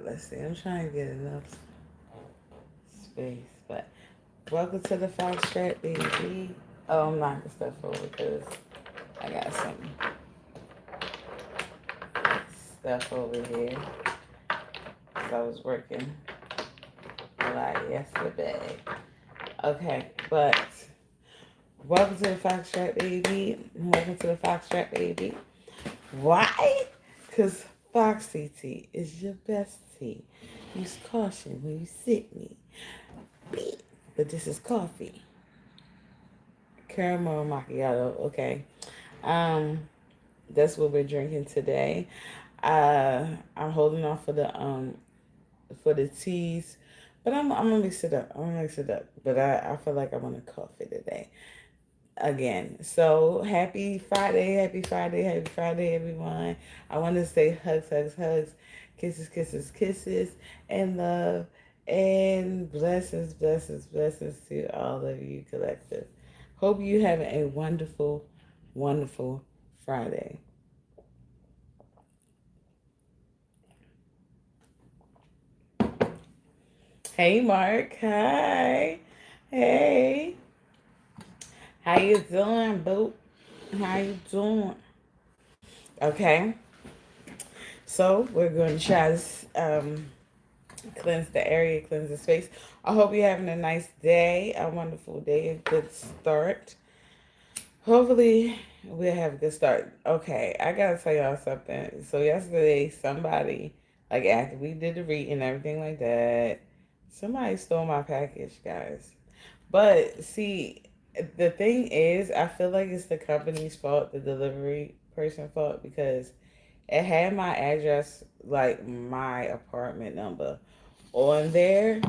let's see. I'm trying to get enough space, but welcome to the Foxtrot, baby. Oh, I'm knocking stuff over because I got some stuff over here. So I was working a lot yesterday. Okay, but welcome to the Foxtrot, baby. Welcome to the Foxtrot, baby. Why? Because Foxy tea is your best tea. Use caution when you sip me. But this is coffee. Caramel macchiato. Okay. Um, that's what we're drinking today. I'm holding on for the teas, but I'm gonna mix it up. I'm gonna mix it up. But I feel like I want a coffee today again. So happy Friday, everyone. I want to say hugs, hugs, hugs, kisses, kisses, kisses, and love, and blessings, blessings, blessings to all of you collective. Hope you having a wonderful, wonderful Friday. Hey, Mark. Hi. Hey. How you doing, boo? How you doing? Okay. So we're going to try this cleanse the area, cleanse the space. I hope you're having a nice day, a wonderful day, a good start. Hopefully, we'll have a good start. Okay, I gotta tell y'all something. So yesterday, somebody, like after we did the read and everything like that, somebody stole my package, guys. But see, the thing is, I feel like it's the company's fault, the delivery person fault, because it had my address, like my apartment number, on there,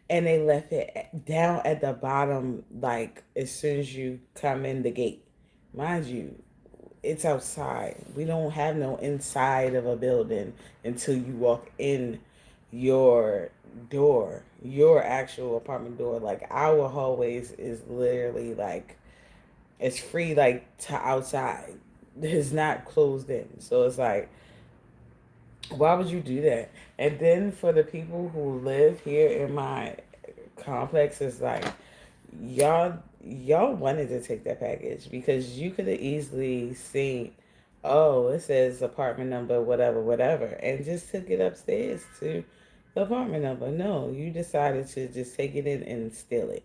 and they left it down at the bottom, like as soon as you come in the gate. Mind you, it's outside. We don't have no inside of a building until you walk in your door, your actual apartment door. Like our hallways is literally like it's free, like to outside. It's not closed in, so it's like, why would you do that? And then for the people who live here in my complex, it's like y'all wanted to take that package because you could have easily seen, oh, it says apartment number, whatever, whatever, and just took it upstairs to the apartment number. No, you decided to just take it in and steal it.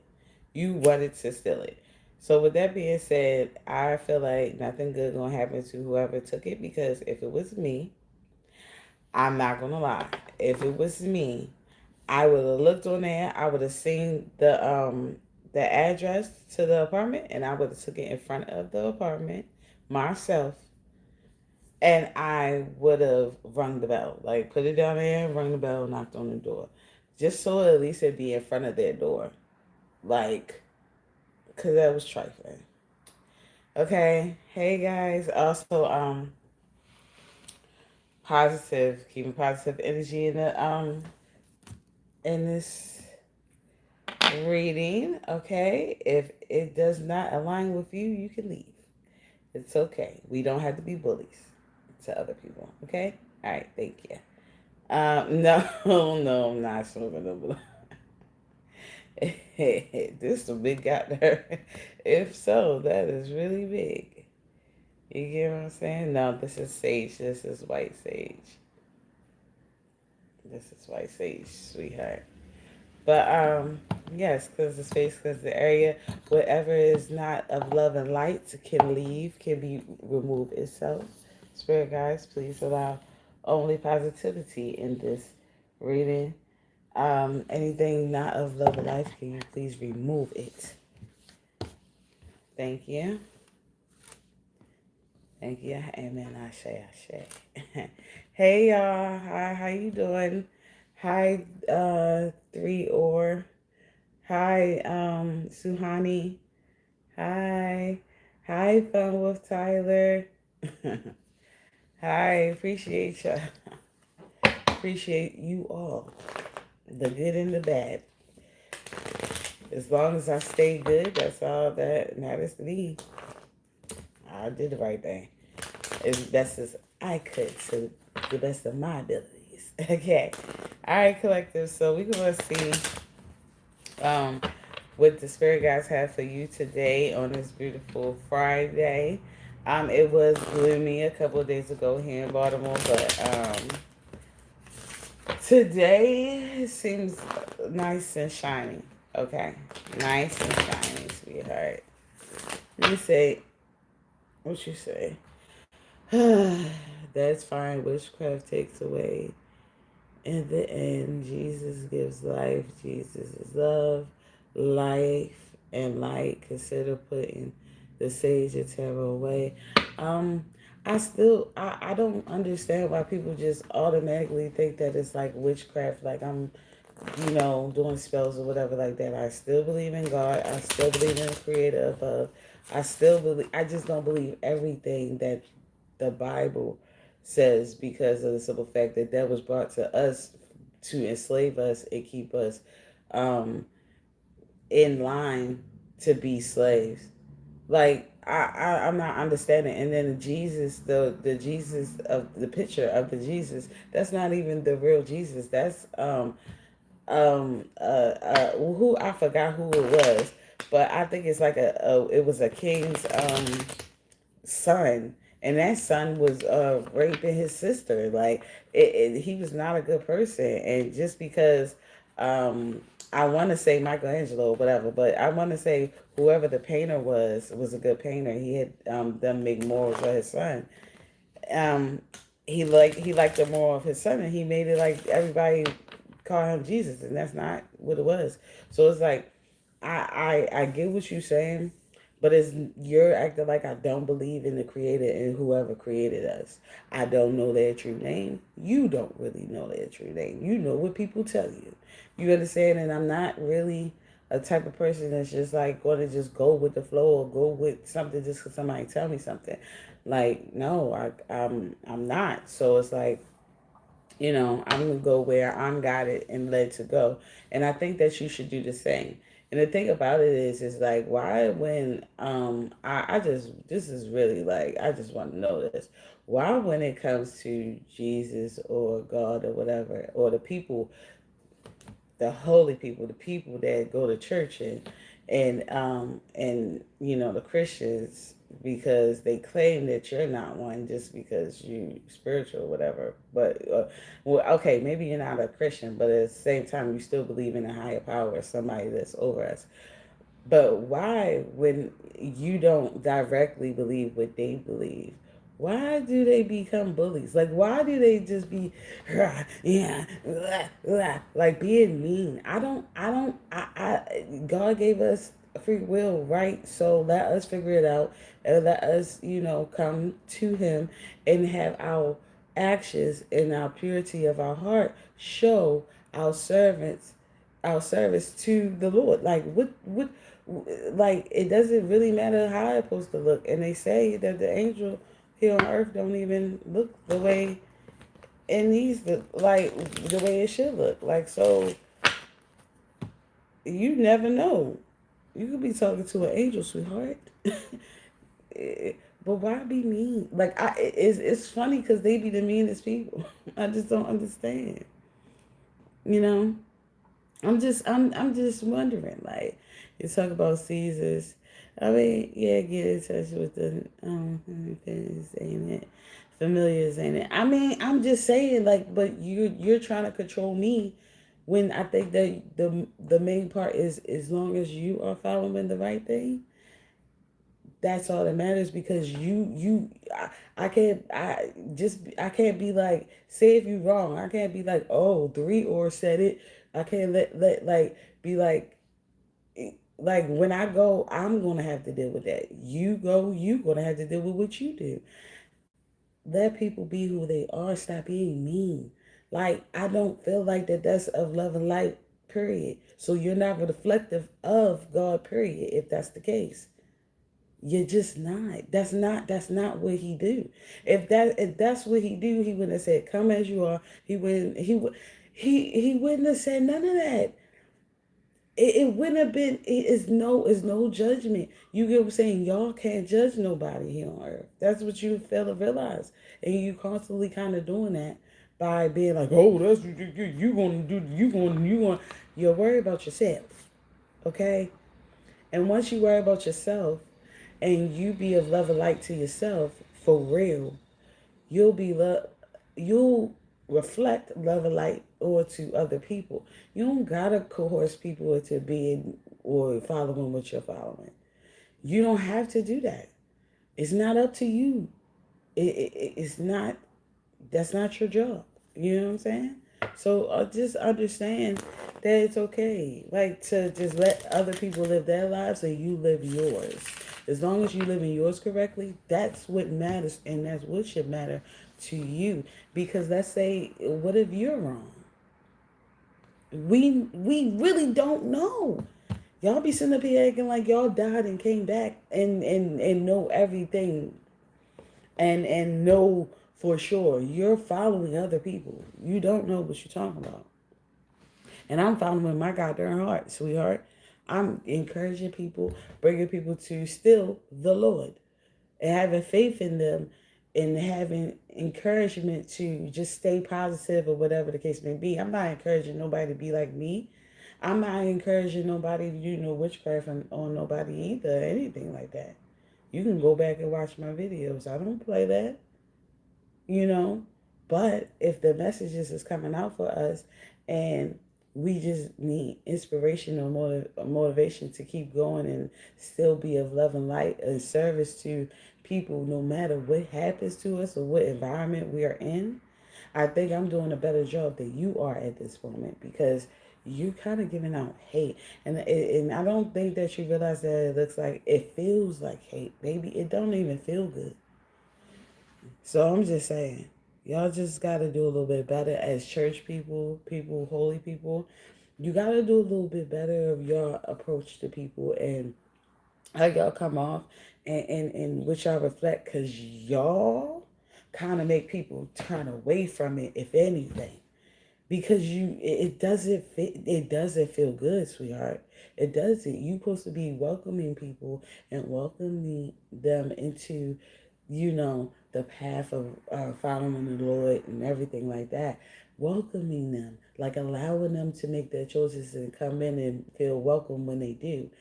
You wanted to steal it. So with that being said, I feel like nothing good gonna happen to whoever took it, because if it was me, I'm not gonna lie. If it was me, I would have looked on there. I would have seen the address to the apartment, and I would have took it in front of the apartment myself, and I would have rung the bell, like put it down there, rung the bell, knocked on the door, just so at least it'd be in front of their door, like, cause that was trifling. Okay, hey guys. Also, positive, keeping positive energy in this reading, okay? If it does not align with you, you can leave. It's okay. We don't have to be bullies to other people, okay? All right, thank you. No, no, I'm not smoking the blue. This is a big got there. If so, that is really big. You get what I'm saying? No, this is sage. This is white sage. This is white sage, sweetheart. But yes, because the space, because the area, whatever is not of love and light can leave, can be remove itself. Spirit guys, please allow only positivity in this reading. Anything not of love and life, can you please remove it? Thank you. Thank you. Amen. Ashe. Hey y'all. Hi, how you doing? Hi, 3 or. Hi, Suhani. Hi. Hi, Fun Wolf Tyler. Hi, appreciate you. Appreciate you all. The good and the bad. As long as I stay good, that's all that matters to me. I did the right thing. As best as I could to the best of my abilities. please. Okay. All right, collective. So we're going to see um, what the spirit guides have for you today on this beautiful Friday. It was gloomy a couple of days ago here in Baltimore, but today seems nice and shiny. Okay, nice and shiny, sweetheart. You say, what you say? That's fine. Witchcraft takes away. In the end, Jesus gives life. Jesus is love, life, and light. Consider putting the sage of terror away. Um, I don't understand why people just automatically think that it's like witchcraft, like I'm, doing spells or whatever like that. I still believe in God. I still believe in the creator above. I just don't believe everything that the Bible says because of the simple fact that was brought to us to enslave us and keep us um, in line to be slaves. Like I'm not understanding. And then the Jesus of the picture of the Jesus, that's not even the real Jesus. That's who I forgot who it was, but I think it's like it was a king's son, and that son was raping his sister. Like he was not a good person, and just because I want to say Michelangelo, whatever, but I want to say whoever the painter was a good painter. He had them make morals for his son. Um, he liked the moral of his son, and he made it like everybody call him Jesus, and that's not what it was. So it's like I get what you're saying, but it's you're acting like I don't believe in the creator and whoever created us. I don't know their true name. You don't really know their true name. You know what people tell you. You understand? And I'm not really a type of person that's just like going to just go with the flow or go with something just because somebody tell me something. Like no, I'm not. So it's like I'm gonna go where I'm guided and led to go, and I think that you should do the same. And the thing about it is like why when I just this is really like I just want to know this. Why when it comes to Jesus or God or whatever or the people, the holy people, the people that go to church and the Christians, because they claim that you're not one just because you spiritual or whatever. But well, okay, maybe you're not a Christian, but at the same time you still believe in a higher power, somebody that's over us. But why, when you don't directly believe what they believe, why do they become bullies? Like, why do they just be, yeah, like being mean? God gave us free will, right? So let us figure it out and let us, come to Him and have our actions and our purity of our heart show our servants, our service to the Lord. Like, like it doesn't really matter how it's supposed to look. And they say that the angel here on earth don't even look the way it needs to, like the way it should look. Like, so you never know. You could be talking to an angel, sweetheart. But why be mean? Like it's funny because they be the meanest people. I just don't understand. You know. I'm just wondering, like, you talk about Caesars. I mean, yeah, get in touch with the ain't it? Familiars, ain't it? I mean, I'm just saying, like, but you're trying to control me when I think that the main part is as long as you are following the right thing, that's all that matters because I can't be like, say if you wrong, I can't be like, oh, three or said it. I can't let like be like when I go, I'm gonna have to deal with that. You go, you gonna have to deal with what you do. Let people be who they are. Stop being mean. Like, I don't feel like that's of love and light, period. So you're not reflective of God, period, if that's the case. You're just not. That's not what he do. If that's what he do, he wouldn't have said, come as you are. He wouldn't have said none of that. It wouldn't have been. It's no judgment. You get what I'm saying? Y'all can't judge nobody here on earth. That's what you fail to realize, and you constantly kind of doing that. by being like, oh, that's you gonna do, you're worried about yourself, okay? And once you worry about yourself and you be of love and light to yourself for real, you'll be love, you'll reflect love and light or to other people. You don't gotta coerce people into being or following what you're following. You don't have to do that. It's not up to you. It's not, that's not your job. You know what I'm saying? So just understand that it's okay. Like to just let other people live their lives and you live yours. As long as you live in yours correctly, that's what matters and that's what should matter to you. Because let's say, what if you're wrong? We really don't know. Y'all be sitting up here acting like y'all died and came back and know everything and know for sure. You're following other people. You don't know what you're talking about. And I'm following my goddamn heart, sweetheart. I'm encouraging people, bringing people to still the Lord and having faith in them and having encouragement to just stay positive or whatever the case may be. I'm not encouraging nobody to be like me. I'm not encouraging nobody to do no witchcraft on nobody either, anything like that. You can go back and watch my videos. I don't play that, you know. But if the messages is coming out for us and we just need inspiration or motivation to keep going and still be of love and light and service to people no matter what happens to us or what environment we are in, I think I'm doing a better job than you are at this moment because you're kind of giving out hate. And I don't think that you realize that it looks like, it feels like hate. Baby, it don't even feel good. So I'm just saying, y'all just got to do a little bit better as church people, holy people. You got to do a little bit better of your approach to people and how y'all come off and which y'all reflect because y'all kind of make people turn away from it, if anything. Because it doesn't fit, it doesn't feel good, sweetheart. It doesn't. You're supposed to be welcoming people and welcoming them into, the path of following the Lord and everything like that. Welcoming them, like allowing them to make their choices and come in and feel welcome when they do.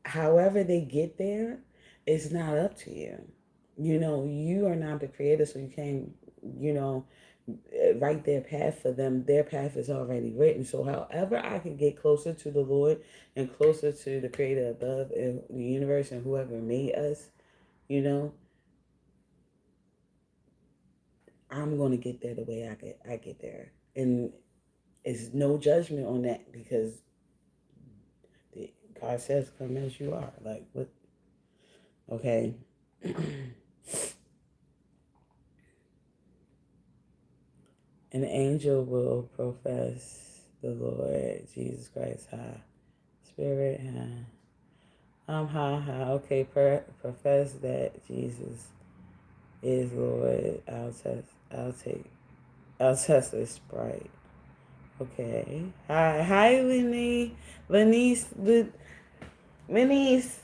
However they get there, it's not up to you. You are not the creator, so you can't, you know, write their path for them. Their path is already written. So however I can get closer to the Lord and closer to the creator above and the universe and whoever made us, you know, I'm gonna get there the way I get there. And it's no judgment on that because God says come as you are. Like what, okay. An angel will profess the Lord Jesus Christ high. Spirit high. I'm high. Okay, profess that Jesus is Lord. I'll take. I'll test this Sprite. Okay. Hi, Lenny. Lenice. Lenice.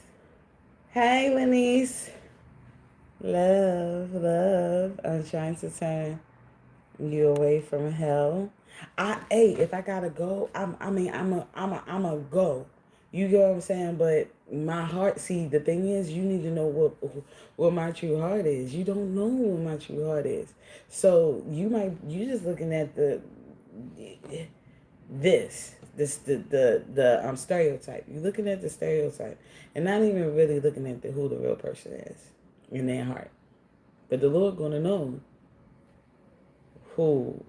Hey, Lenice. Love. I'm trying to turn you away from hell. If I gotta go, I'm a go. You get what I'm saying? But my heart, see, the thing is, you need to know what my true heart is. You don't know what my true heart is, so you just looking at the stereotype. You're looking at the stereotype, and not even really looking at who the real person is in their heart. But the Lord gonna know who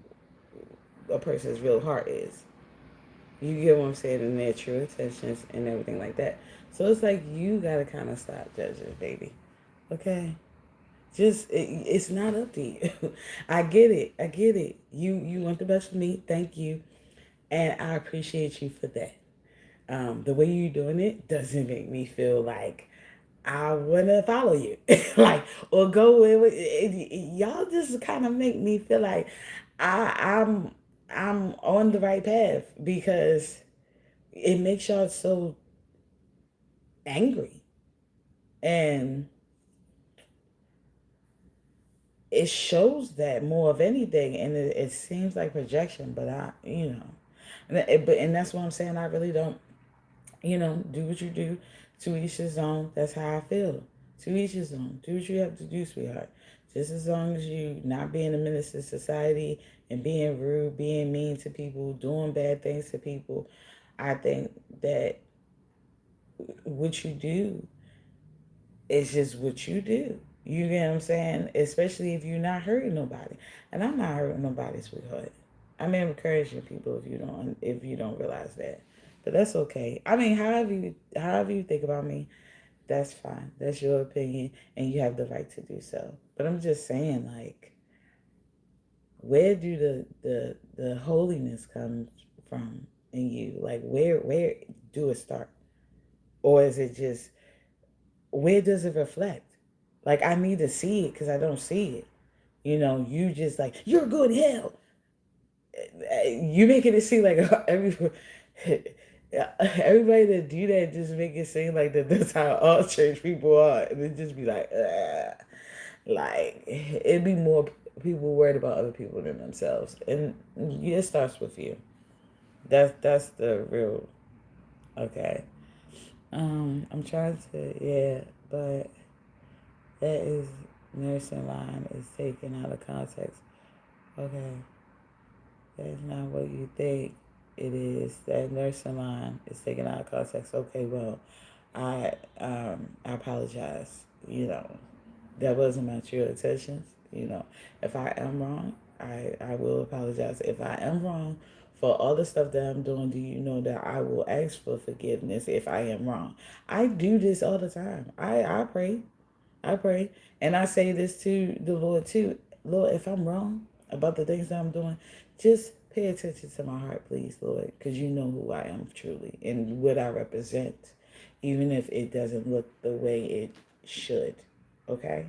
a person's real heart is. You get what I'm saying? And their true intentions and everything like that. So it's like you gotta kind of stop judging, baby. Okay? It's not up to you. I get it. You want the best for me. Thank you, and I appreciate you for that. The way you're doing it doesn't make me feel like I want to follow you, like or go with y'all. Just kind of make me feel like I'm on the right path because it makes y'all so angry and it shows that more of anything, and it seems like projection, but and that's what I'm saying. I really don't, do what you do. To each his own. That's how I feel. To each his own. Do what you have to do, sweetheart. Just as long as you not being a menace to society and being rude, being mean to people, doing bad things to people, I think that what you do is just what you do. You get what I'm saying? Especially if you're not hurting nobody. And I'm not hurting nobody, sweetheart. I'm encouraging people if you don't realize that. But that's okay. I mean, however you think about me, that's fine. That's your opinion and you have the right to do so. But I'm just saying, like, where do the holiness come from in you? Like, where do it start? Or is it just, where does it reflect? Like, I need to see it because I don't see it. You just like, you're good hell. You making it seem like everybody that do that just make it seem like that's how all church people are, and it just be like, like it'd be more people worried about other people than themselves, and it starts with you. That's the real. Okay. I'm trying to, yeah, but that is nursing line is taken out of context. Okay, that's not what you think it is. That nursing line is taken out of context. Okay, well, I apologize. That wasn't my true intentions. If I am wrong, I will apologize. If I am wrong for all the stuff that I'm doing, do you know that I will ask for forgiveness if I am wrong? I do this all the time. I pray. I pray. And I say this to the Lord too. Lord, if I'm wrong about the things that I'm doing, just pay attention to my heart, please, Lord, because you know who I am truly and what I represent, even if it doesn't look the way it should. Okay?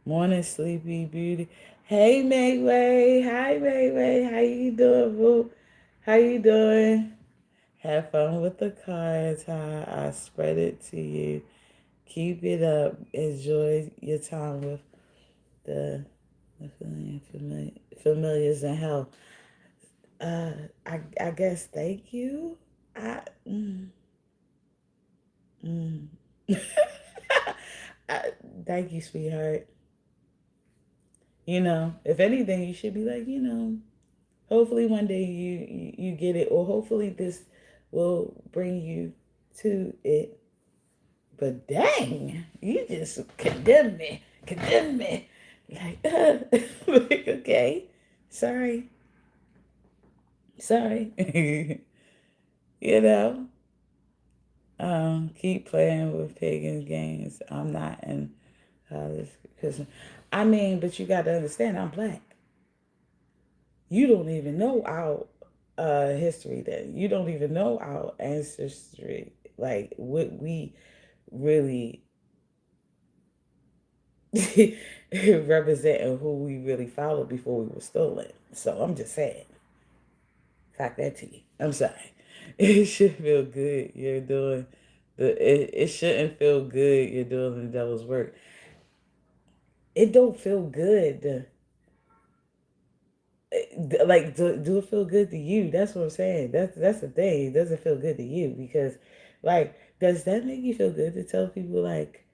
Morning, Sleepy Beauty. Hey, Mayway. Hi, Mayway. How you doing, boo? How you doing? Have fun with the cards. I spread it to you. Keep it up. Enjoy your time with the familiars in hell. I guess thank you. I mm, mm. I, thank you, sweetheart. If anything, you should be like, hopefully one day you get it, or hopefully this will bring you to it. But dang, you just condemn me, like, like, okay, sorry, you know. Keep playing with pagan games. I'm not in college because, I mean, but you got to understand, I'm black. You don't even know our history. Then you don't even know our ancestry, like what we really representing, who we really followed before we were stolen. So I'm just saying, fuck that tea. I'm sorry. It should feel good. You're doing it shouldn't feel good. You're doing the devil's work. It don't feel good. Like, do it feel good to you? That's what I'm saying. That's the thing. It doesn't feel good to you because, like, does that make you feel good to tell people, like,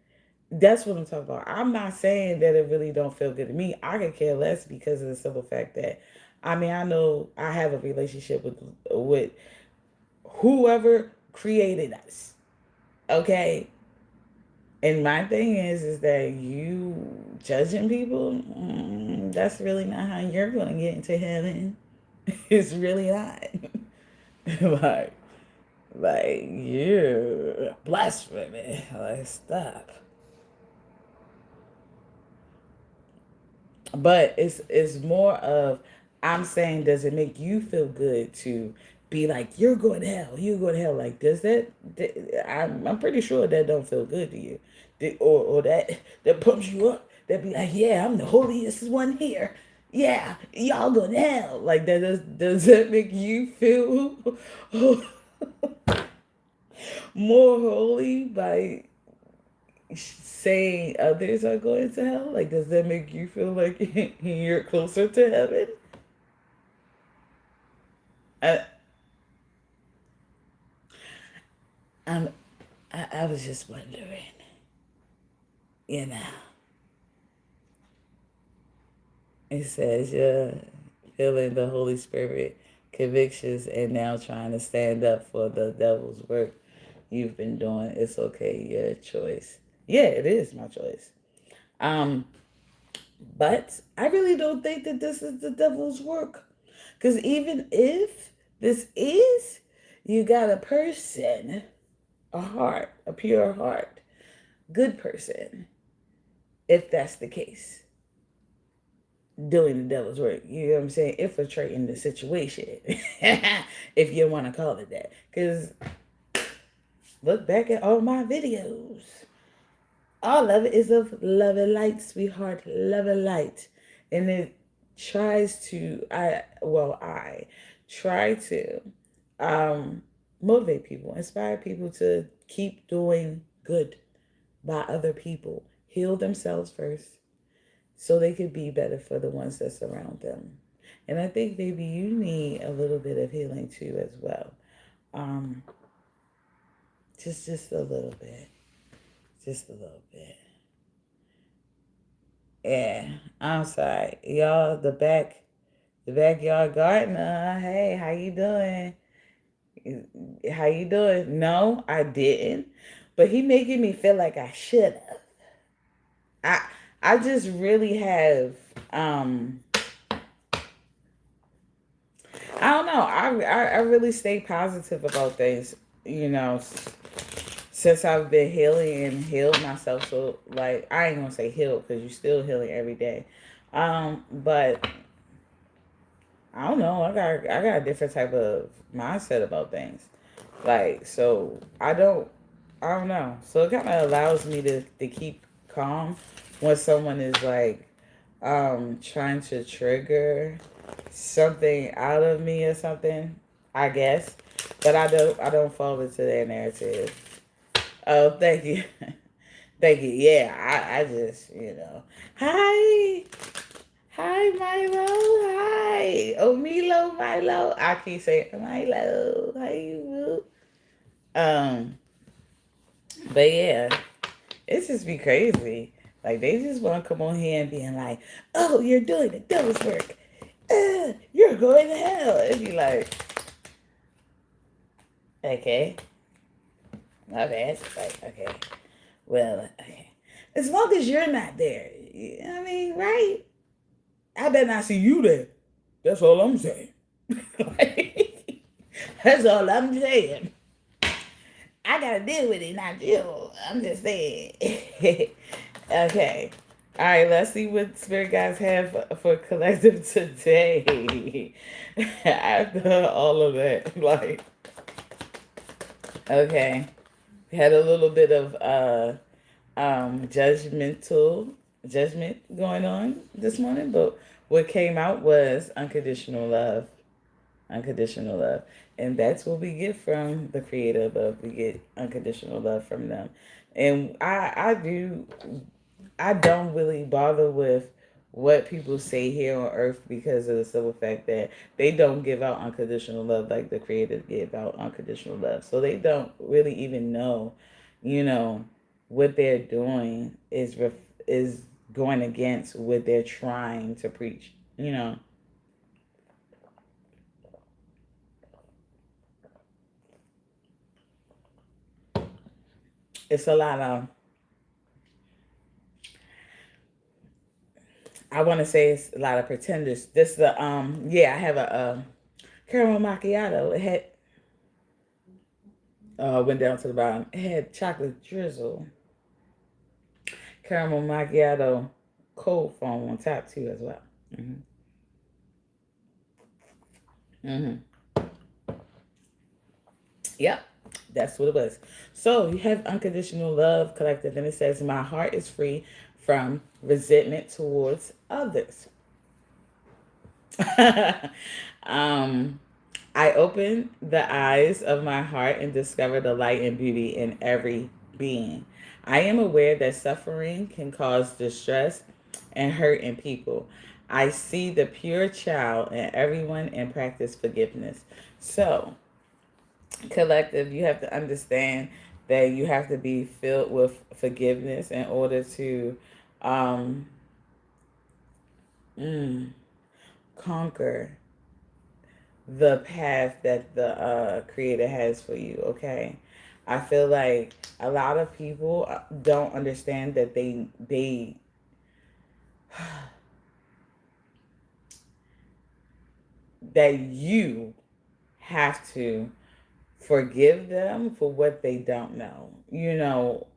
that's what I'm talking about. I'm not saying that it really don't feel good to me. I could care less because of the simple fact that, I mean, I know I have a relationship with whoever created us. Okay? And my thing is that you judging people, that's really not how you're going to get into heaven. It's really not. like, like, you're blasphemy. Like, stop. But it's more of, I'm saying, does it make you feel good to be like, you're going to hell, you go to hell? Like, does that? I'm pretty sure that don't feel good to you, or that pumps you up. That be like, yeah, I'm the holiest one here. Yeah, y'all going to hell. Like that does that make you feel more holy by saying others are going to hell? Like, does that make you feel like you're closer to heaven? I, I'm, I was just wondering, you know. It says you're feeling the Holy Spirit convictions and now trying to stand up for the devil's work you've been doing. It's okay, your choice. Yeah, it is my choice. Um, but I really don't think that this is the devil's work. Because even if this is, you got a person, a heart, a pure heart, good person, if that's the case, doing the devil's work. You know what I'm saying? Infiltrating the situation, if you want to call it that. Because look back at all my videos. All of it is of love and light, sweetheart. Love and light. And it tries to, I try to motivate people, inspire people to keep doing good by other people. Heal themselves first so they could be better for the ones that surround them. And I think maybe you need a little bit of healing too as well. Um, just a little bit. Just a little bit. Yeah. I'm sorry. Y'all, the backyard gardener. Hey, how you doing? How you doing? No, I didn't. But he making me feel like I should have. I I just really have um I don't know. I really stay positive about things, you know, since I've been healing and healed myself. So, like, I ain't gonna say healed because you're still healing every day. But I don't know. I got a different type of mindset about things. Like, so I don't know. So it kind of allows me to keep calm when someone is like trying to trigger something out of me or something, I guess. But I don't fall into their narrative. Oh, thank you. Thank you. Yeah, I just, Hi. Hi, Milo. Hi. Oh, Milo, Milo. I keep saying Milo. How you? Um, but yeah, it's just be crazy. Like they just want to come on here and being like, "Oh, you're doing the devil's work. You're going to hell." And be like, "Okay, my bad." Like, okay, well, okay. As long as you're not there, you know what I mean, right? I better not see you there. That's all I'm saying. Like, that's all I'm saying. I gotta deal with it, not you. I'm just saying. Okay. All right, let's see what spirit guys have for collective today. After all of that, like, okay, we had a little bit of judgment going on this morning, but what came out was unconditional love. Unconditional love. And that's what we get from the creator of love. We get unconditional love from them. And I don't really bother with what people say here on earth because of the simple fact that they don't give out unconditional love like the creator gave out unconditional love. So they don't really even know, you know, what they're doing is going against what they're trying to preach, you know. It's a lot of I want to say it's a lot of pretenders. This the yeah, I have a caramel macchiato. It had went down to the bottom. It had chocolate drizzle, caramel macchiato, cold foam on top too as well. Hmm. Hmm. Yep, that's what it was. So you have unconditional love collective, and it says my heart is free from resentment towards others. um, I open the eyes of my heart and discover the light and beauty in every being. I am aware that suffering can cause distress and hurt in people. I see the pure child in everyone and practice forgiveness. So, collective, you have to understand that you have to be filled with forgiveness in order to um, mm, conquer the path that the creator has for you. Okay, I feel like a lot of people don't understand that they that you have to forgive them for what they don't know,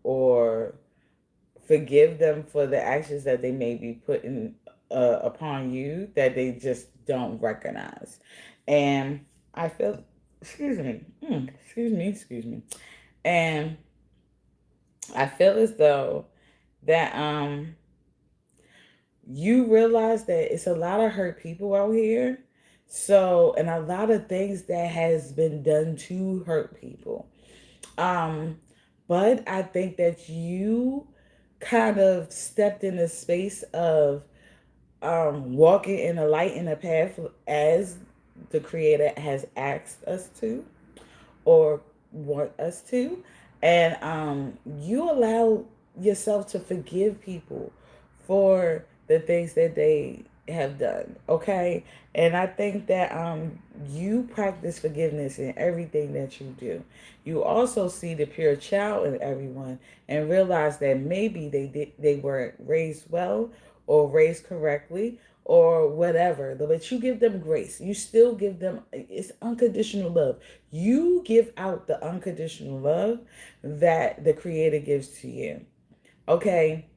or forgive them for the actions that they may be putting upon you that they just don't recognize. And I feel, excuse me. And I feel as though that you realize that it's a lot of hurt people out here. So, and a lot of things that has been done to hurt people. Um, but I think that you kind of stepped in the space of walking in a light in a path as the creator has asked us to or want us to. And you allow yourself to forgive people for the things that they have done. Okay. And I think that you practice forgiveness in everything that you do. You also see the pure child in everyone and realize that maybe they weren't raised well or raised correctly or whatever, but you give them grace. You still give them, it's unconditional love. You give out the unconditional love that the creator gives to you. Okay,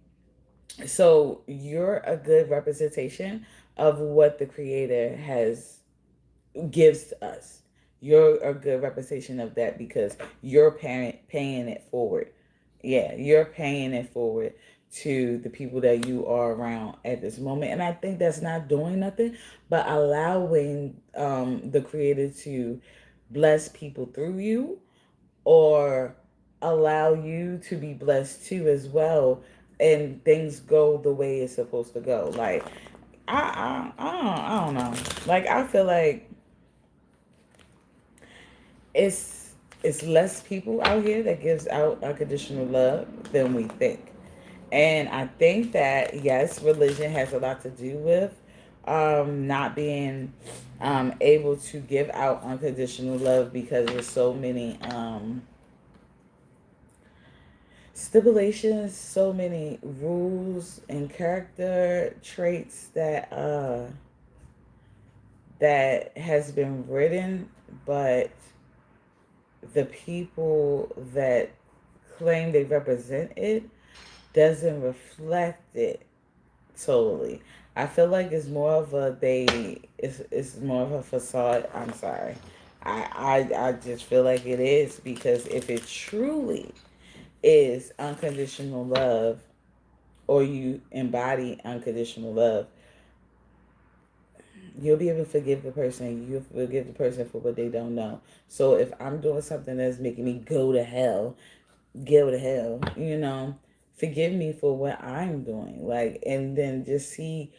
so you're a good representation of what the creator has gives to us. You're a good representation of that because you're paying it forward. Yeah, you're paying it forward to the people that you are around at this moment. And I think that's not doing nothing but allowing the creator to bless people through you or allow you to be blessed too as well, and things go the way it's supposed to go. Like I don't know. Like I feel like it's less people out here that gives out unconditional love than we think. And I think that yes, religion has a lot to do with not being able to give out unconditional love because there's so many stipulations, so many rules and character traits that has been written, but the people that claim they represent it doesn't reflect it totally. I feel like it's more of a it's more of a facade. I'm sorry. I just feel like it is because if it truly is unconditional love or you embody unconditional love, you'll be able to forgive the person. You'll forgive the person for what they don't know. So if I'm doing something that's making me go to hell, forgive me for what I'm doing. Like, and then just see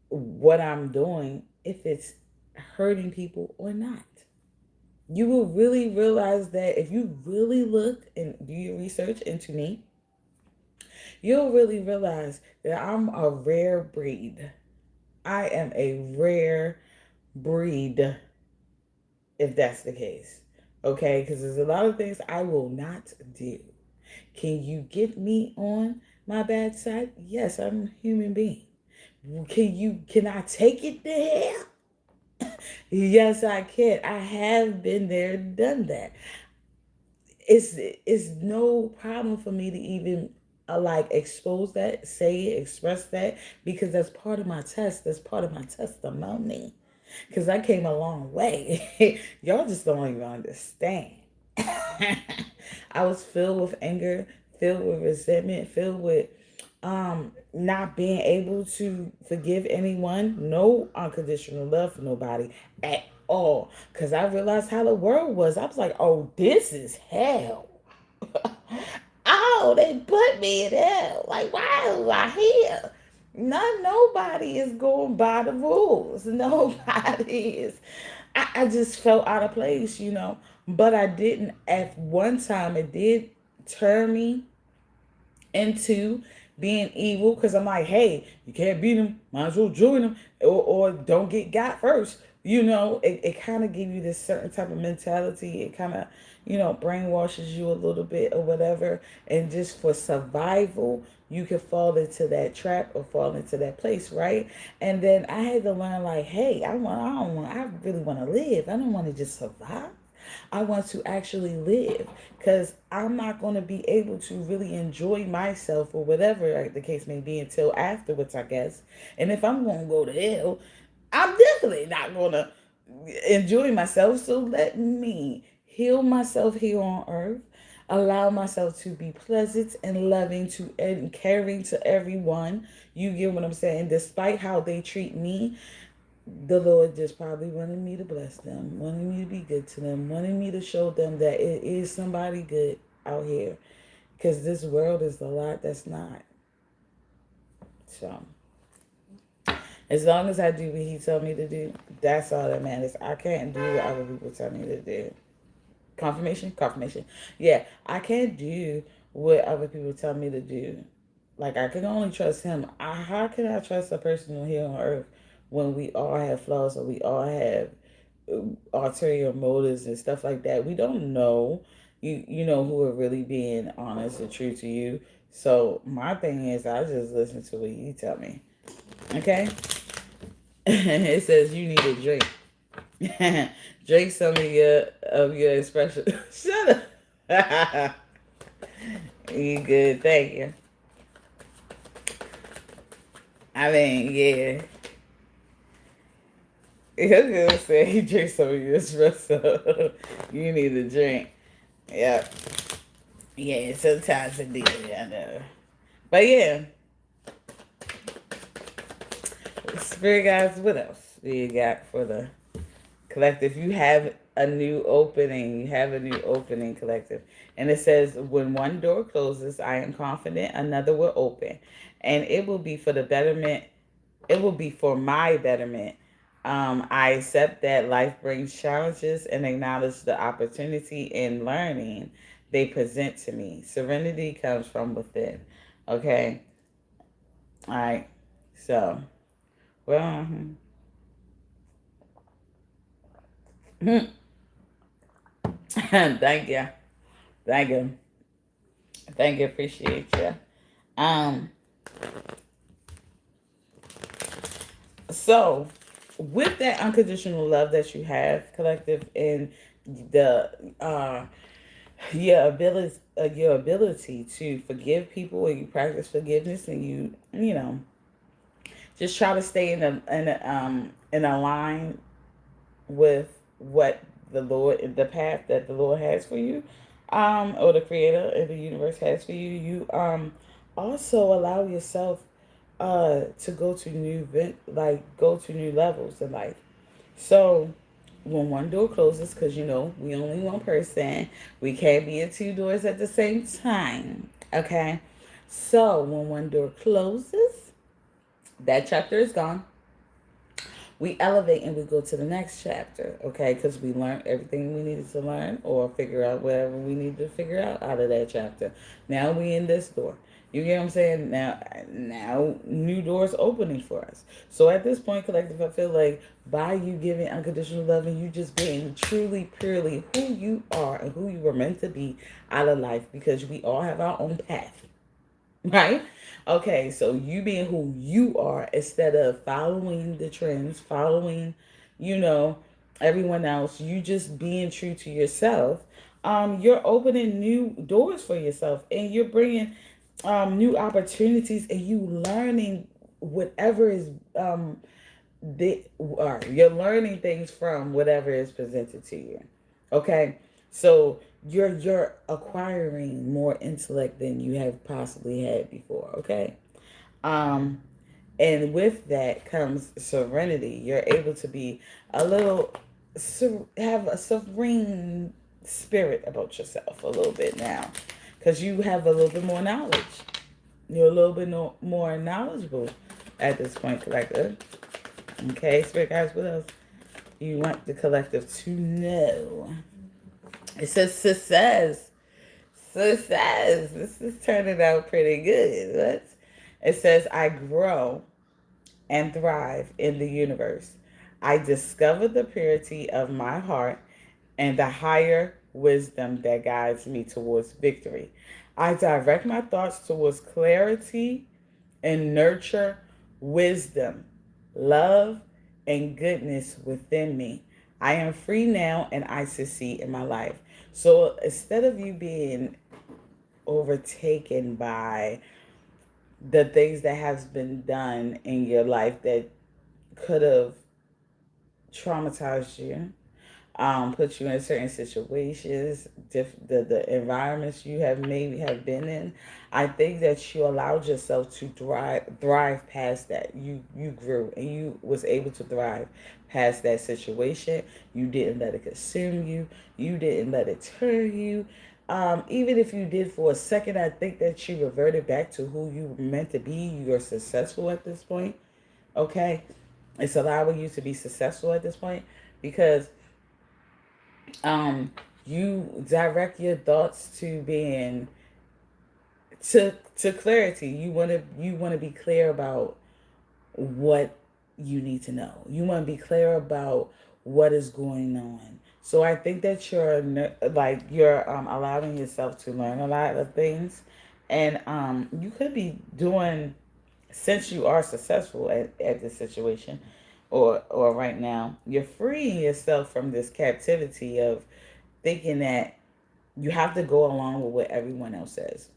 what I'm doing, if it's hurting people or not. You will really realize that if you really look and do your research into me, you'll really realize that I'm a rare breed. I am a rare breed, if that's the case. Okay? Because there's a lot of things I will not do. Can you get me on my bad side? Yes, I'm a human being. Can I take it there? Yes, I can. I have been there, done that. It's no problem for me to even like expose that, say it, express that, because that's part of my test. That's part of my testimony. Because I came a long way. Y'all just don't even understand. I was filled with anger, filled with resentment, filled with not being able to forgive anyone, no unconditional love for nobody at all. Because I realized how the world was. I was like, oh, this is hell. no, they put me in hell. Like, why am I here? Nobody is going by the rules. Nobody is. I just felt out of place, But I didn't. At one time, it did turn me into being evil because I'm like, hey, you can't beat him, might as well join him, or don't get got first. It kind of gives you this certain type of mentality. It kind of, brainwashes you a little bit or whatever. And just for survival, you can fall into that trap or fall into that place, right? And then I had to learn, like, hey, I really want to live. I don't want to just survive. I want to actually live because I'm not going to be able to really enjoy myself or whatever the case may be until afterwards, I guess. And if I'm going to go to hell, I'm definitely not going to enjoy myself. So let me heal myself here on earth. Allow myself to be pleasant and loving to and caring to everyone. You get what I'm saying? Despite how they treat me, the Lord just probably wanted me to bless them, wanted me to be good to them, wanted me to show them that it is somebody good out here. Because this world is a lot that's not. So, as long as I do what He told me to do, that's all that matters. I can't do what other people tell me to do. Confirmation? Confirmation. Yeah, I can't do what other people tell me to do. Like, I can only trust Him. How can I trust a person here on earth when we all have flaws or we all have ulterior motives and stuff like that? We don't know, who are really being honest and true to you. So, my thing is, I just listen to what you tell me. Okay? It says you need a drink. Drink some of your expression. Shut up. You good? Thank you. I mean, yeah. You're gonna say you drink some of your espresso. You need a drink. Yep. Yeah, sometimes it do. I know. But yeah, Spirit guys, what else do you got for the collective? You have a new opening. You have a new opening, collective. And it says, when one door closes, I am confident another will open. And it will be for the betterment. It will be for my betterment. I accept that life brings challenges and acknowledge the opportunity in learning they present to me. Serenity comes from within. Okay? All right. So, well, thank you. Thank you. Thank you. Appreciate you. Um, so, with that unconditional love that you have, collective, and the your ability to forgive people, and you practice forgiveness, and you just try to stay in a line with what the path that the Lord has for you, or the Creator and the universe has for you. You also allow yourself to go to new levels in life. So when one door closes, because we only one person, we can't be in two doors at the same time. Okay. So when one door closes, that chapter is gone. We elevate and we go to the next chapter, okay? Because we learned everything we needed to learn or figure out whatever we need to figure out of that chapter. Now we in this door. You get what I'm saying? Now new doors opening for us. So at this point, collective, I feel like by you giving unconditional love and you just being truly, purely who you are and who you were meant to be out of life, because we all have our own path. Right? Okay, so you being who you are instead of following the trends, following, you know, everyone else, you just being true to yourself. You're opening new doors for yourself, and you're bringing new opportunities, and you learning whatever is you're learning things from whatever is presented to you. Okay, so you're acquiring more intellect than you have possibly had before. Okay, um, and with that comes serenity. You're able to be a little have a serene spirit about yourself a little bit now, because you have a little bit more knowledge. You're a little bit more knowledgeable at this point, collective. Okay, Spirit guys, what else you want the collective to know? It says success. Success. This is turning out pretty good. What? It says I grow and thrive in the universe. I discover the purity of my heart and the higher wisdom that guides me towards victory. I direct my thoughts towards clarity and nurture wisdom, love, and goodness within me. I am free now and I succeed in my life. So instead of you being overtaken by the things that has been done in your life that could have traumatized you, put you in certain situations, the environments you have maybe have been in. I think that you allowed yourself to thrive past that. You grew and you was able to thrive past that situation. You didn't let it consume you. You didn't let it turn you. Even if you did for a second, I think that you reverted back to who you were meant to be. You are successful at this point. Okay, it's allowing you to be successful at this point because you direct your thoughts to being to clarity. You want to be clear about what you need to know. You want to be clear about what is going on. So I think that you're allowing yourself to learn a lot of things, and you could be doing, since you are successful at this situation, or right now, you're freeing yourself from this captivity of thinking that you have to go along with what everyone else says.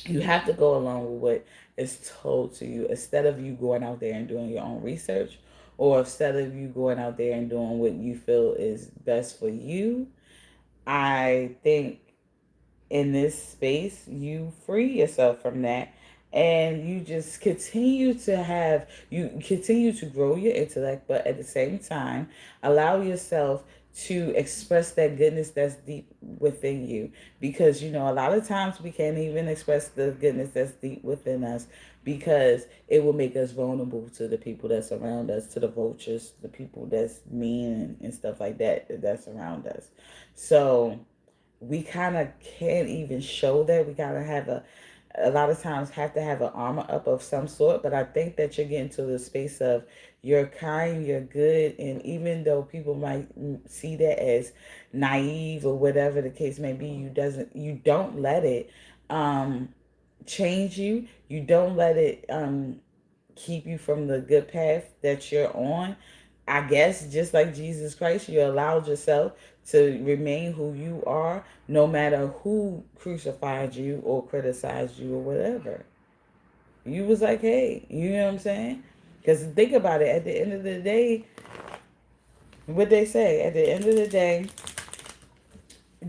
You have to go along with what is told to you instead of you going out there and doing your own research, or instead of you going out there and doing what you feel is best for you. I think in this space, you free yourself from that, and you just you continue to grow your intellect, but at the same time allow yourself to express that goodness that's deep within you, because a lot of times we can't even express the goodness that's deep within us because it will make us vulnerable to the people that's around us, to the vultures, the people that's mean and stuff like that's around us. So we kind of can't even show that. We kind of have a lot of times have to have an armor up of some sort. But I think that you're getting to the space of you're kind, you're good, and even though people might see that as naive or whatever the case may be, you don't let it change you. You don't let it keep you from the good path that you're on. I guess just like Jesus Christ, you allowed yourself to remain who you are, no matter who crucified you or criticized you or whatever. You was like, hey, you know what I'm saying? Because think about it, at the end of the day, what they say, at the end of the day,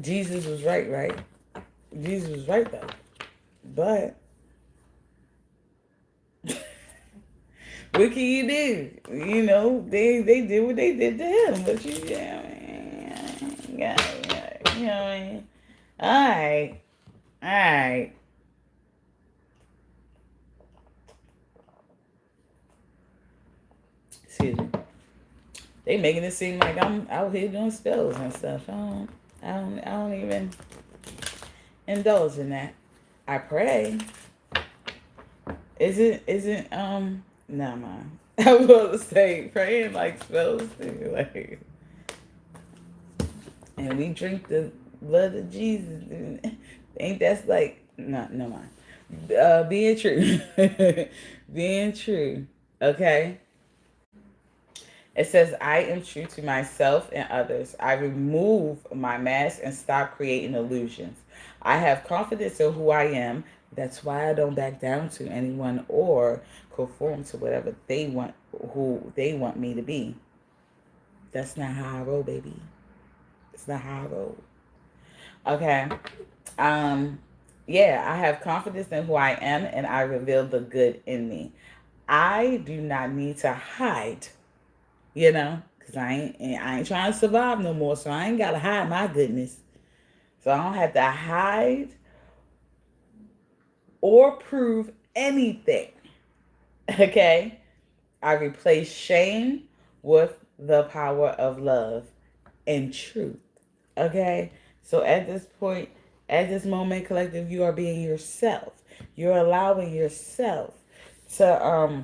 Jesus was right, right? Jesus was right though. But what can you do? They did what they did to him. But yeah, you know what I mean? All right, all right. Excuse me. They making it seem like I'm out here doing spells and stuff. I don't even indulge in that. I pray. Isn't nah man. I was going to say praying like spells too. Like, and we drink the blood of Jesus. Ain't that's like no mind. Being true. Being true. Okay. It says, I am true to myself and others. I remove my mask and stop creating illusions. I have confidence in who I am. That's why I don't back down to anyone or conform to whatever who they want me to be. That's not how I roll, baby. It's not how I roll. Okay. Um, yeah, I have confidence in who I am and I reveal the good in me. I do not need to hide, because I ain't trying to survive no more, so I ain't gotta hide my goodness. So I don't have to hide or prove anything. Okay? I replace shame with the power of love and truth. Okay? So at this point, at this moment, collective, you are being yourself. You're allowing yourself to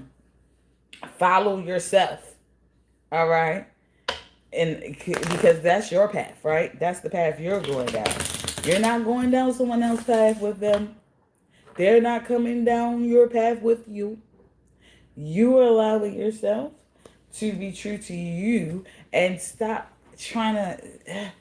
follow yourself. All right? And because that's your path, right? That's the path you're going down. You're not going down someone else's path with them. They're not coming down your path with you. You are allowing yourself to be true to you and stop trying to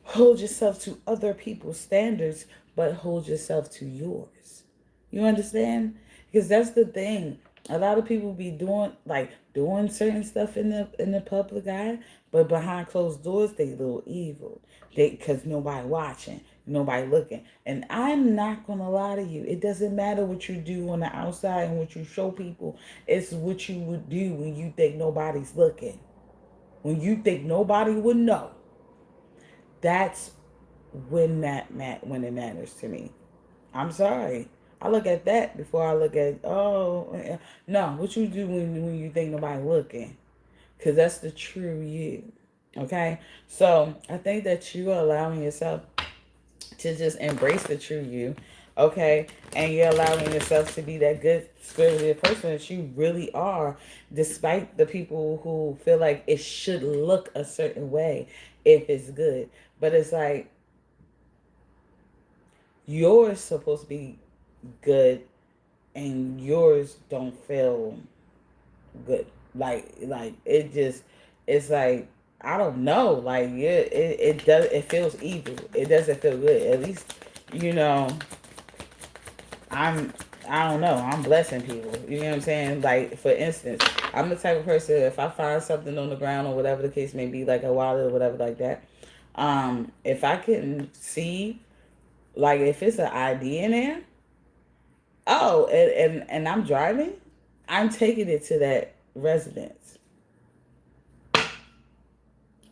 hold yourself to other people's standards, but hold yourself to yours. You understand? Because that's the thing. A lot of people be doing certain stuff in the public eye, but behind closed doors they a little evil. They because nobody watching, nobody looking. And I'm not gonna lie to you. It doesn't matter what you do on the outside and what you show people. It's what you would do when you think nobody's looking. When you think nobody would know. That's when it matters to me. I'm sorry. I look at that before I look at no. What you do when you think nobody looking? Because that's the true you. Okay, so I think that you are allowing yourself to just embrace the true you. Okay, and you're allowing yourself to be that good spirited person that you really are, despite the people who feel like it should look a certain way if it's good. But it's like yours supposed to be good and yours don't feel good. Like it just it's like I don't know. Like it does it feels evil. It doesn't feel good. At least you know I'm I don't know. I'm blessing people. You know what I'm saying? Like for instance, I'm the type of person if I find something on the ground or whatever the case may be, like a wallet or whatever like that. If I can see like if it's an ID in there, oh, and I'm driving, I'm taking it to that residence.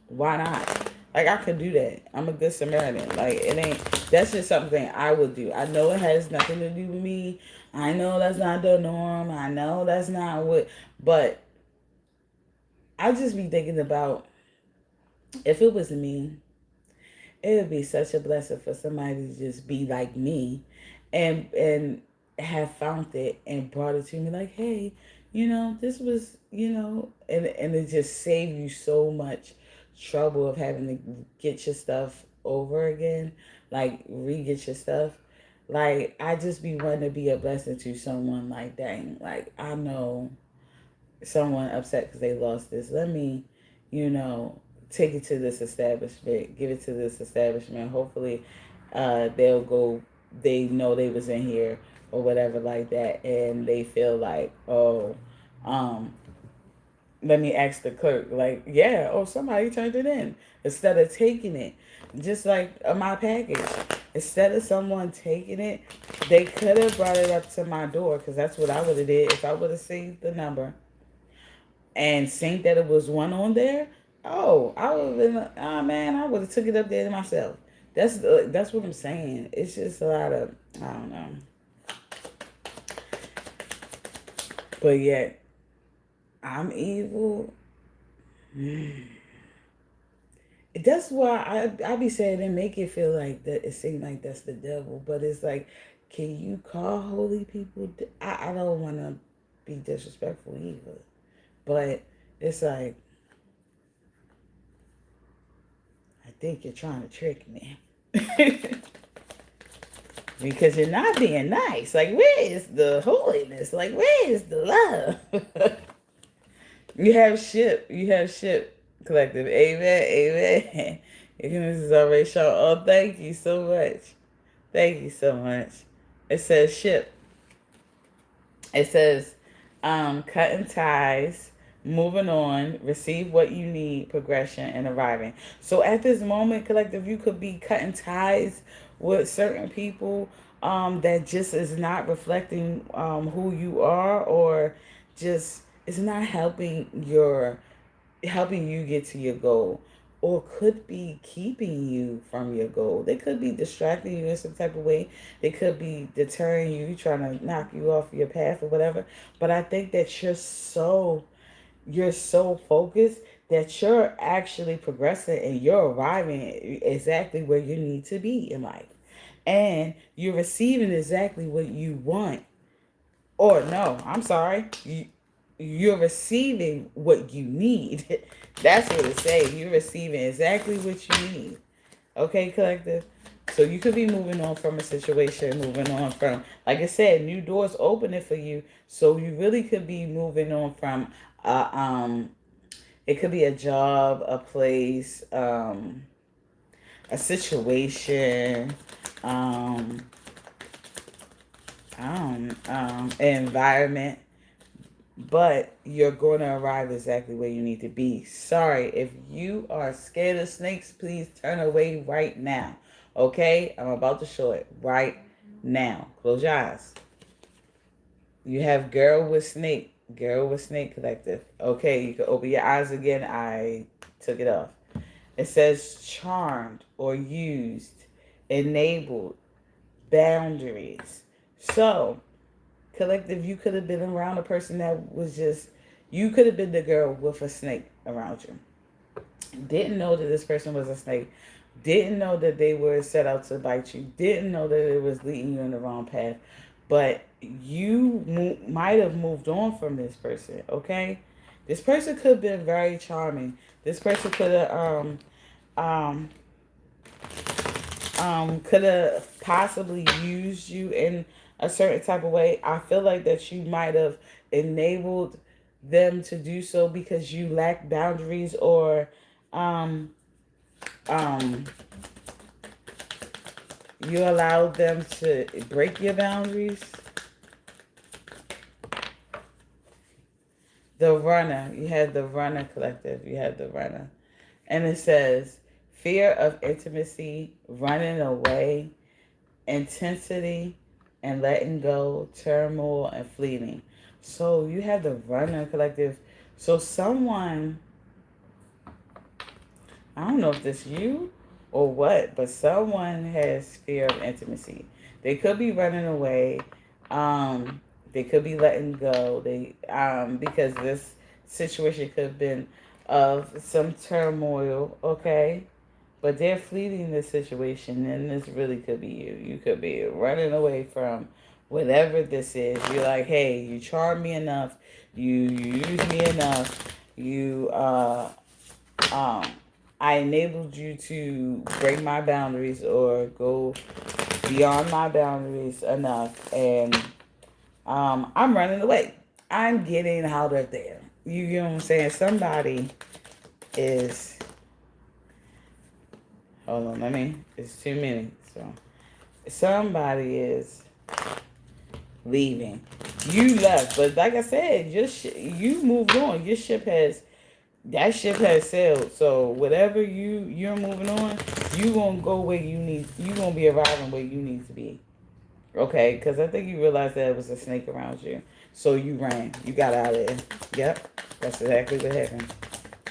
Why not? Like I could do that. I'm a good Samaritan. Like it ain't. That's just something I would do. I know it has nothing to do with me. I know that's not the norm. I know that's not what. But I just be thinking about if it was me, it would be such a blessing for somebody to just be like me, and have found it and brought it to me like, hey, this was, and it just saved you so much trouble of having to get your stuff over again, like re-get your stuff. Like I just be wanting to be a blessing to someone like dang, like I know someone upset because they lost this. Let me, you know, take it to this establishment, give it to this establishment. Hopefully, they'll go. They know they was in here or whatever like that, and they feel like, oh, um, let me ask the clerk, like, yeah, oh, somebody turned it in instead of taking it, just like my package. Instead of someone taking it, they could have brought it up to my door because that's what I would have did if I would have seen the number and seen that it was one on there, oh, I would have been, oh man, I would have took it up there myself. That's what I'm saying. It's just a lot of I don't know, but yet I'm evil. That's why I be saying and make it feel like that. It seems like that's the devil, but it's like, can you call holy people? I don't want to be disrespectful either, but it's like I think you're trying to trick me. Because you're not being nice. Like, where is the holiness? Like, where is the love? You have ship collective. Amen. Amen. This is already shown. Oh, thank you so much. Thank you so much. It says ship. It says cutting ties, moving on, receive what you need, progression, and arriving. So at this moment, collective, you could be cutting ties with certain people that just is not reflecting who you are, or just it's not helping you get to your goal. or could be keeping you from your goal. They could be distracting you in some type of way. They could be deterring you, trying to knock you off your path or whatever. But I think that you're so focused that you're actually progressing and you're arriving exactly where you need to be in life. And you're receiving exactly what you want. Or no, I'm sorry. You're receiving what you need. That's what it's saying. You're receiving exactly what you need. Okay, collective. So you could be moving on from a situation, moving on from, like I said, new doors opening for you. So you really could be moving on from, it could be a job, a place, a situation, um, environment, but you're going to arrive exactly where you need to be. Sorry, if you are scared of snakes, please turn away right now. Okay? I'm about to show it right now. Close your eyes. You have girl with snake. Girl with snake collective. Okay, you can open your eyes again. I took it off. It says charmed or used, enabled, boundaries. So, collective, you could have been around a person that was just, you could have been the girl with a snake around you. Didn't know that this person was a snake. Didn't know that they were set out to bite you. Didn't know that it was leading you in the wrong path. But you might have moved on from this person, okay? This person could have been very charming. This person um could have possibly used you in a certain type of way. I feel like that you might have enabled them to do so because you lack boundaries, or um um you allowed them to break your boundaries. The runner, you had the runner collective, you had the runner. And it says fear of intimacy, running away, intensity and letting go, turmoil and fleeting. So you have the runner collective. So someone, I don't know if this you or what, but someone has fear of intimacy. They could be running away. Um, they could be letting go. Because this situation could have been of some turmoil, okay? But they're fleeing this situation, and this really could be you. You could be running away from whatever this is. You're like, hey, you charm me enough, you use me enough, you um I enabled you to break my boundaries or go beyond my boundaries enough, and I'm running away. I'm getting out of there. You get what I'm saying? Somebody is, hold on, it's 2 minutes. So somebody is leaving. You left, but like I said, you moved on. That ship has sailed. So whatever you're moving on, you gonna go where you need. You gonna be arriving where you need to be. Okay, because I think you realized that it was a snake around you, so you ran. You got out of there. Yep, that's exactly what happened.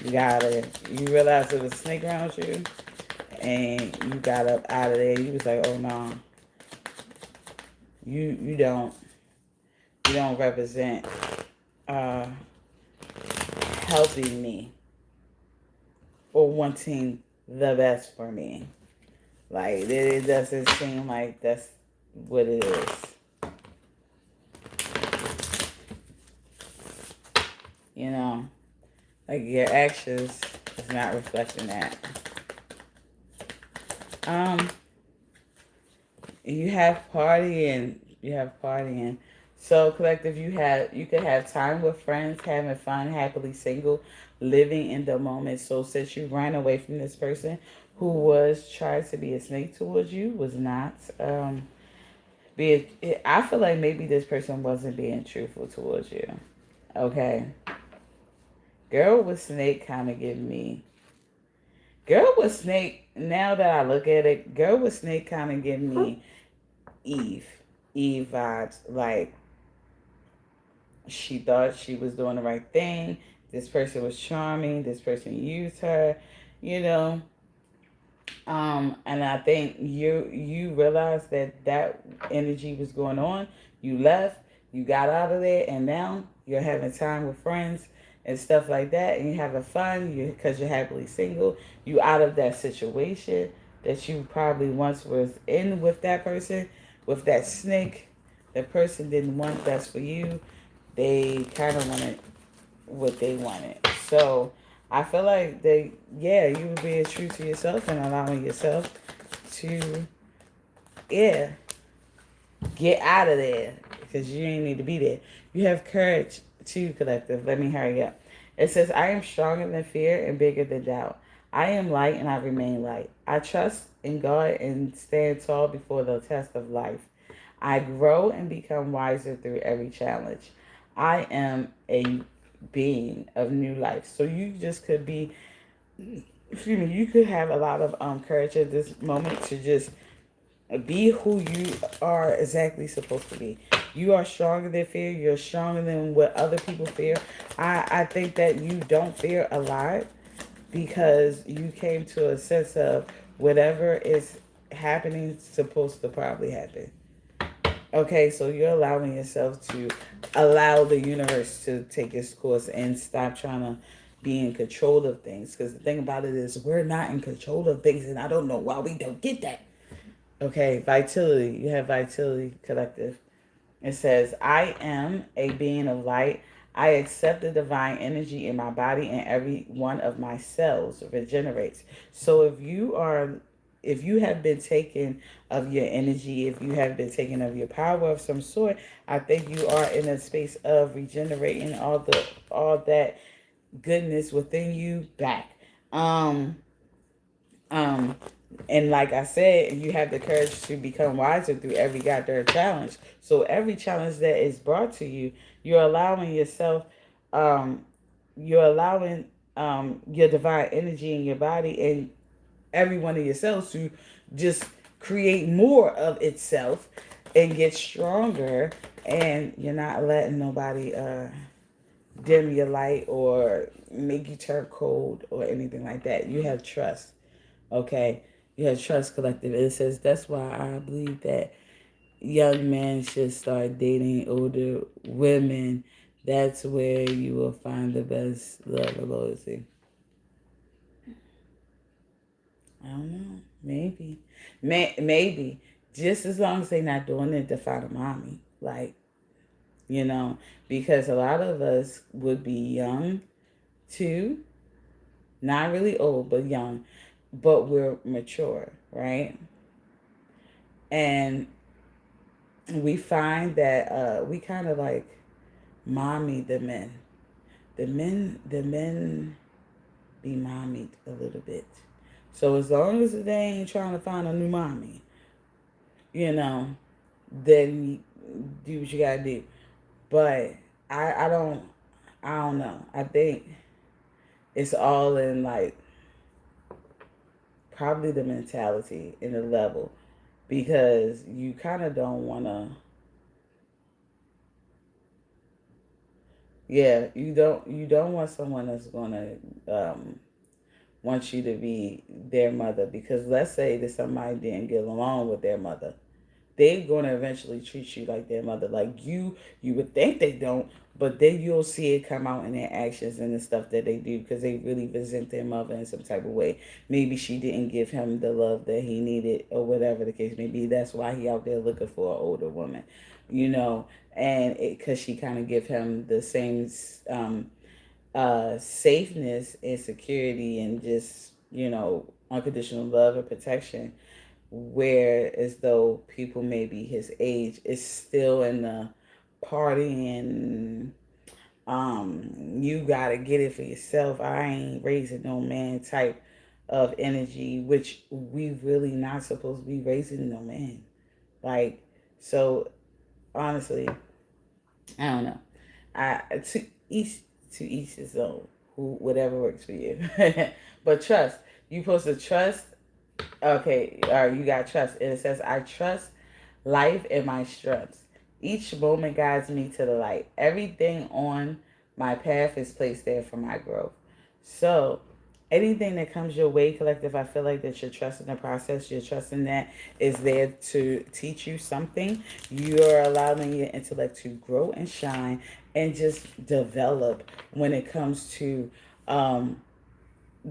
You got out of there. You realized it was a snake around you, and you got up out of there. You was like, oh no, you don't represent uh helping me or wanting the best for me. Like it doesn't seem like that's what it is. You know, like your actions is not reflecting that. Um, you have partying. You have partying. So collective, you could have time with friends, having fun, happily single, living in the moment. So since you ran away from this person who was trying to be a snake towards you, was not. I feel like maybe this person wasn't being truthful towards you. Okay, girl with snake kind of give me. Girl with snake. Now that I look at it, girl with snake kind of give me Eve. Eve vibes. Like she thought she was doing the right thing. This person was charming. This person used her. you know. And I think you realized that that energy was going on. You left, you got out of there, and now you're having time with friends and stuff like that, and you're having fun. You because you're happily single. You out of that situation that you probably once was in with that person, with that snake. That person didn't want best for you. They kind of wanted what they wanted. So I feel like yeah, you were being true to yourself and allowing yourself to, yeah, get out of there because you didn't need to be there. You have courage too, collective. Let me hurry up. It says, I am stronger than fear and bigger than doubt. I am light and I remain light. I trust in God and stand tall before the test of life. I grow and become wiser through every challenge. I am a being of new life. So you just could be, excuse me, you could have a lot of courage at this moment to just be who you are exactly supposed to be. You are stronger than fear. You're stronger than what other people fear. I think that you don't fear a lot because you came to a sense of whatever is happening supposed to probably happen. Okay, so you're allowing yourself to allow the universe to take its course and stop trying to be in control of things. Because the thing about it is, we're not in control of things, and I don't know why we don't get that. Okay, vitality. You have vitality collective. It says, I am a being of light. I accept the divine energy in my body and every one of my cells regenerates. So if you have been taken of your energy, if you have been taken of your power of some sort, I think you are in a space of regenerating all that goodness within you back. Um um, and like I said, you have the courage to become wiser through every goddamn challenge. So every challenge that is brought to you, you're allowing yourself, um, you're allowing your divine energy in your body and every one of your cells to just create more of itself and get stronger. And you're not letting nobody dim your light or make you turn cold or anything like that. You have trust. Okay, you have trust collective. It says that's why I believe that young men should start dating older women. That's where you will find the best love and loyalty. I don't know. Maybe. Maybe. Just as long as they're not doing it to find a mommy. Like, you know, because a lot of us would be young too. Not really old, but young. But we're mature, right? And we find that we kind of like mommy the men. The men be mommied a little bit. So as long as they ain't trying to find a new mommy, you know, then do what you gotta do. But I don't know. I think it's all in like probably the mentality and the level because you kind of don't want to. Yeah, you don't want someone that's gonna want you to be their mother because let's say that somebody didn't get along with their mother, they're gonna eventually treat you like their mother. Like you would think they don't, but then you'll see it come out in their actions and the stuff that they do because they really resent their mother in some type of way. Maybe she didn't give him the love that he needed or whatever the case may be. That's why he out there looking for an older woman, you know, and because she kind of give him the same safeness and security and just unconditional love and protection where as though people maybe his age is still in the partying, you gotta get it for yourself, I ain't raising no man type of energy, which we really not supposed to be raising no man. Like, so honestly, I don't know. I to each his own. Who whatever works for you. But trust. You supposed to trust. Okay, you got trust. And it says, I trust life and my strengths. Each moment guides me to the light. Everything on my path is placed there for my growth. So anything that comes your way, collective, I feel like that you're trusting the process. You're trusting that is there to teach you something. You're allowing your intellect to grow and shine and just develop when it comes to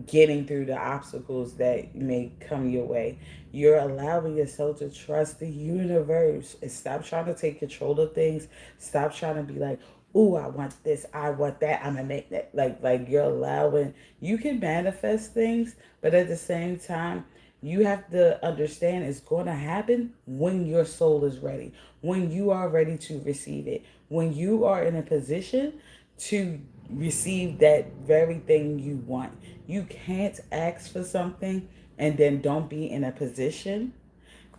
getting through the obstacles that may come your way. You're allowing yourself to trust the universe and stop trying to take control of things. Stop trying to be like, "Ooh, I want this, I want that, I'm gonna make that." Like you're allowing, you can manifest things, but at the same time, you have to understand it's going to happen when your soul is ready, when you are ready to receive it, when you are in a position to receive that very thing you want. You can't ask for something and then don't be in a position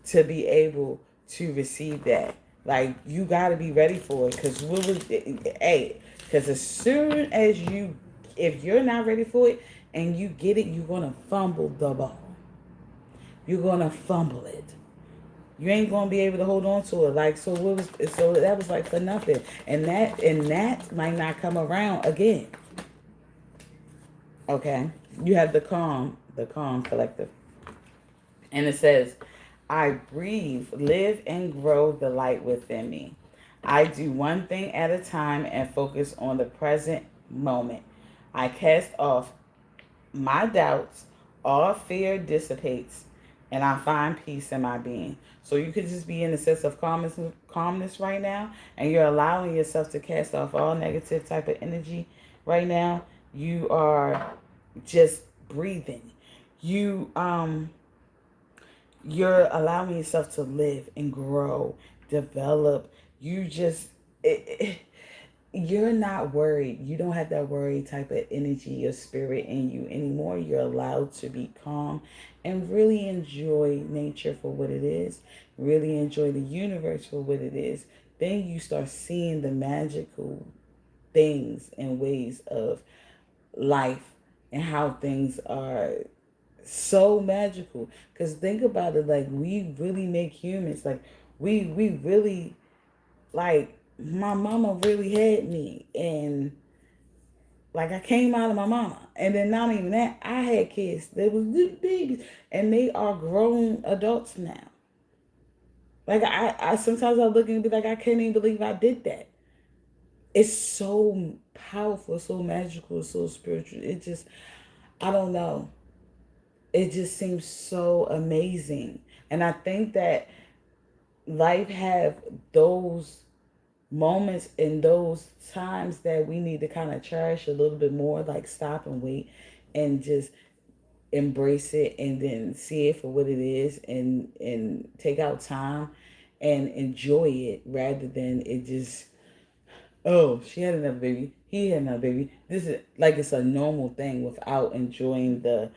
to be able to receive that. Like you got to be ready for it, because what was hey, because as soon as you, if you're not ready for it and you get it, you're gonna fumble the ball. You're gonna fumble it. You ain't gonna be able to hold on to it. Like so, what was so that was like for nothing, and that might not come around again. Okay, you have the calm collective, and it says, "I breathe, live, and grow the light within me. I do one thing at a time and focus on the present moment. I cast off my doubts, all fear dissipates, and I find peace in my being." So you could just be in a sense of calmness right now, and you're allowing yourself to cast off all negative type of energy right now. You are just breathing. You you're allowing yourself to live and grow, develop. You just you're not worried. You don't have that worry type of energy or spirit in you anymore. You're allowed to be calm and really enjoy nature for what it is, really enjoy the universe for what it is. Then you start seeing the magical things and ways of life and how things are so magical. Because think about it, like we really make humans, like we really, like my mama really had me, and like I came out of my mama, and then not even that, I had kids that was little babies, and they are grown adults now. Like I sometimes I look and be like, I can't even believe I did that. It's so powerful, so magical, so spiritual. It just, I don't know. It just seems so amazing. And I think that life have those moments and those times that we need to kind of cherish a little bit more, like stop and wait and just embrace it and then see it for what it is, and take out time and enjoy it rather than it just, oh, she had another baby, he had another baby, this is like it's a normal thing, without enjoying the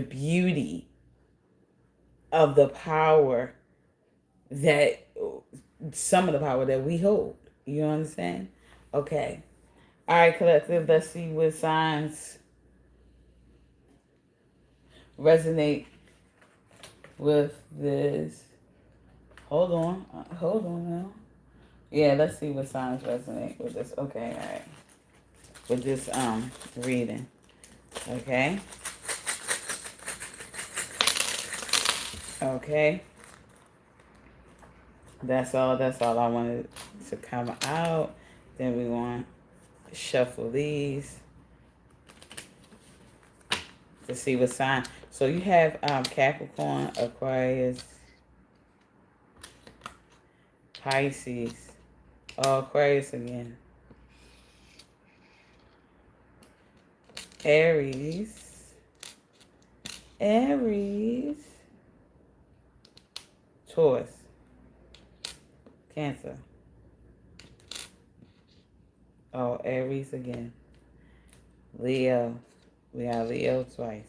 beauty of the power that, some of the power that we hold. You understand? Okay. All right, collective. Let's see what signs resonate with this. Hold on. Hold on now. Yeah, let's see what signs resonate with this. Okay, all right. With this reading. Okay. Okay. That's all I wanted to come out. Then we want to shuffle these to see what sign. So you have Capricorn, Aquarius, Pisces. Oh, Aquarius again. Aries. Aries. Taurus. Cancer. Oh, Aries again. Leo. We got Leo twice.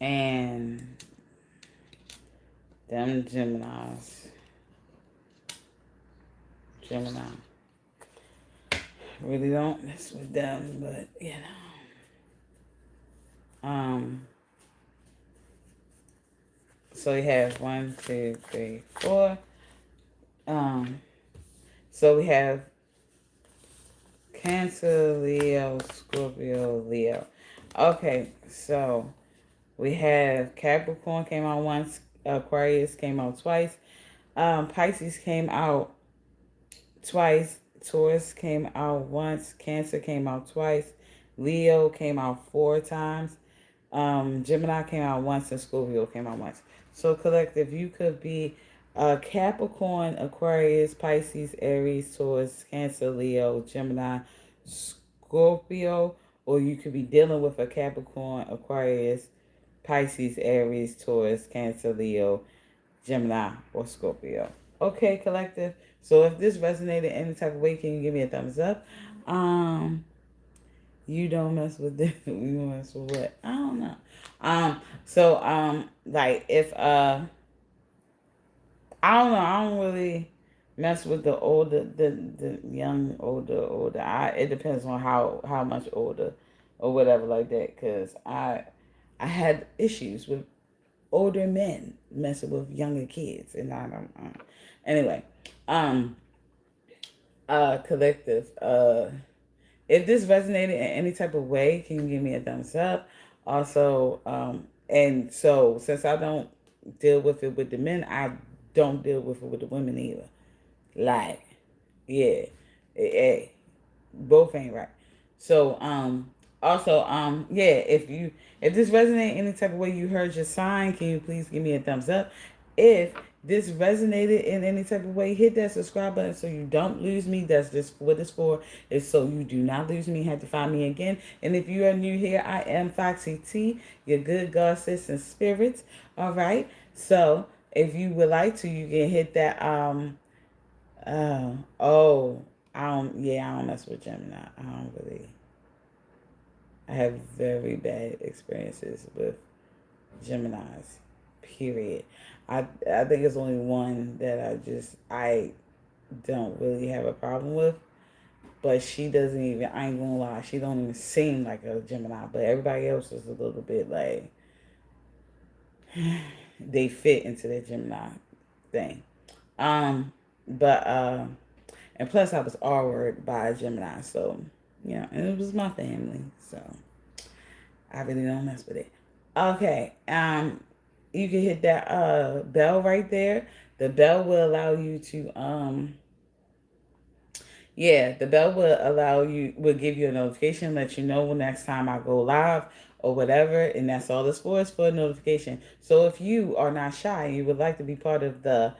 And them Geminis. Gemini. Really don't mess with them, but you know. So we have 1, 2, 3, 4. So we have Cancer, Leo, Scorpio, Leo. Okay, so we have Capricorn came out once, Aquarius came out twice, Pisces came out twice, Taurus came out once, Cancer came out twice, Leo came out 4 times, Gemini came out once, and Scorpio came out once. So collective, you could be Capricorn, Aquarius, Pisces, Aries, Taurus, Cancer, Leo, Gemini, Scorpio, or you could be dealing with a Capricorn, Aquarius, Pisces, Aries, Taurus, Cancer, Leo, Gemini, or Scorpio. Okay, collective. So if this resonated any type of way, can you give me a thumbs up? You don't mess with this. You don't mess with what? I don't know. Like if I don't know. I don't really mess with the older, the young, older. It depends on how much older, or whatever like that. Cause I had issues with older men messing with younger kids, and I don't. Anyway, um, collective. If this resonated in any type of way, can you give me a thumbs up? Also, and so since I don't deal with it with the men, I don't deal with it with the women either. Like, yeah, hey, both ain't right. So, also, yeah, if this resonated any type of way, you heard your sign, can you please give me a thumbs up? If this resonated in any type of way, hit that subscribe button so you don't lose me. That's just what it's for. It's so you do not lose me. Have to find me again. And if you are new here, I am Foxy T, your good goddess and spirits. All right. So if you would like to, you can hit that oh, I don't mess with Gemini. I don't really. I have very bad experiences with Geminis. Period. I think it's only one that I don't really have a problem with. But she doesn't even. I ain't gonna lie. She don't even seem like a Gemini. But everybody else is a little bit like they fit into the Gemini thing. But and plus I was R-word by a Gemini, so and it was my family, so I really don't mess with it. Okay, you can hit that bell right there. The bell will allow you to the bell will give you a notification, let you know when next time I go live or whatever, and that's all it's for. It's for a notification. So if you are not shy and you would like to be part of the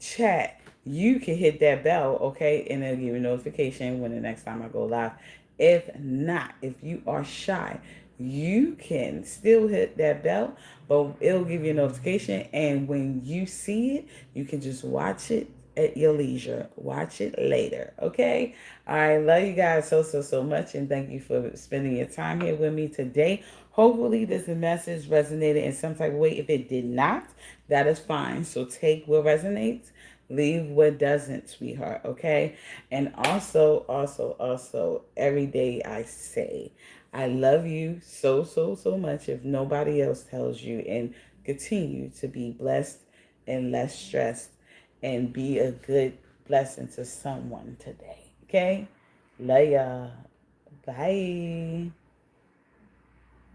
chat, you can hit that bell, okay, and it'll give you a notification when the next time I go live. If not, if you are shy, you can still hit that bell, but it'll give you a notification, and when you see it, you can just watch it at your leisure. Watch it later, okay? I love you guys so much, and thank you for spending your time here with me today. Hopefully this message resonated in some type of way. If it did not, that is fine. So take what resonates, leave what doesn't, sweetheart, okay? And also, every day I say, I love you so much if nobody else tells you, and continue to be blessed and less stressed and be a good blessing to someone today, okay? Love ya. Bye.